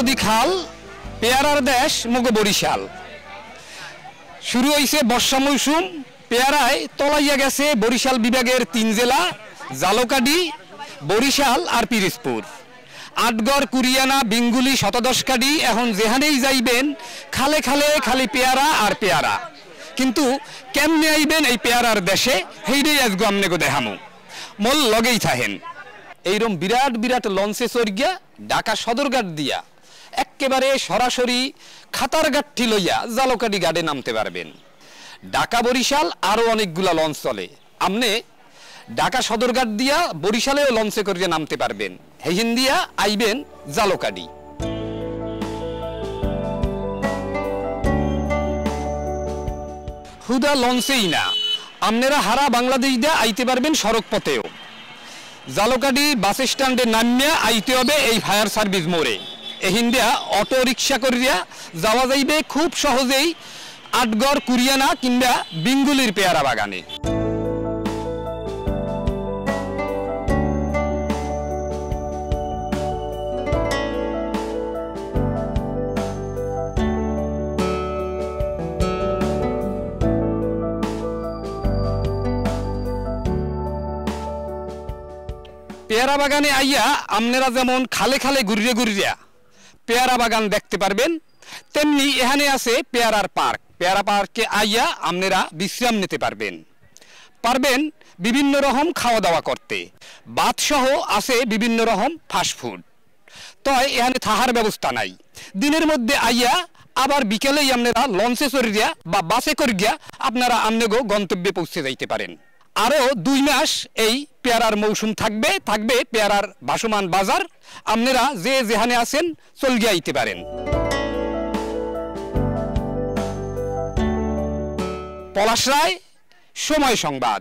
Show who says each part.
Speaker 1: নদী খাল পেয়ারার দেশ মগো বরিশাল। শুরু হয়েছে বর্ষা মৌসুম, পেয়ারায় তলাইয়া গেছে বরিশাল বিভাগের 3 জেলা জালকাডি, বরিশাল আর পিরোজপুর। আটগড়, কুরিয়ানা, বিঙ্গুলি, শতদশকাডি, এখন যেখানেই যাইবেন খালে খালে খালি পেয়ারা আর পেয়ারা। কিন্তু কেমনে আইবেন এই পেয়ারার দেশে, সেইটাই আজগো আমনেগো দেখামু। মল লগেই থাহেন। এইরকম বিরাট বিরাট লঞ্চে চড়িয়া ঢাকা সদরঘাট দিয়া একেবারে সরাসরি খাতারঘাটটি লইয়া জালকাডি ঘাটে নামতে পারবেন। ঢাকা বরিশাল আরো অনেকগুলা লঞ্চ চলে, আমনে ঢাকা সদরঘাট দিয়া বরিশালেও লঞ্চে করিয়া নামতে পারবেন। হেহিন দিয়া আইবেন জালকাডি। হুদা লঞ্চেই না, আপনারা হারা বাংলাদেশ দিয়া আইতে পারবেন সড়ক পথেও। জালকাডি বাস স্ট্যান্ডে নামিয়া আইতে হবে এই ফায়ার সার্ভিস মোড়ে। এহিন দিয়া অটো রিক্সা করিয়া যাওয়া যাইবে খুব সহজেই আটগড়, কুরিয়ানা কিংবা বিঙ্গুলির পেয়ারা বাগানে। পেয়ারা বাগানে আইয়া আপনারা যেমন খালে খালে ঘুরিয়ে ঘুরিয়া পেয়ারা বাগান দেখতে পারবেন, তেমনি এখানে আছে পেয়ারার পার্ক। পেয়ারা পার্কে আইয়া আপনারা বিশ্রাম নিতে পারবেন, বিভিন্ন রকম খাওয়া দাওয়া করতে। বাতসহ আছে বিভিন্ন রকম ফাস্টফুড। তো এখানে থাকার ব্যবস্থা নাই। দিনের মধ্যে আইয়া আবার বিকেলেই আপনারা লঞ্চে চড়িয়া বা বাসে করিয়া আপনারা আমনেগো গন্তব্যে পৌঁছে যাইতে পারেন। আরো 2 মাস এই পেয়ারার মৌসুম থাকবে পেয়ারার ভাসমান বাজার। আপনারা যে যেখানে আছেন চল গিয়ে আইতে পারেন। পলাশ রায়, সময় সংবাদ।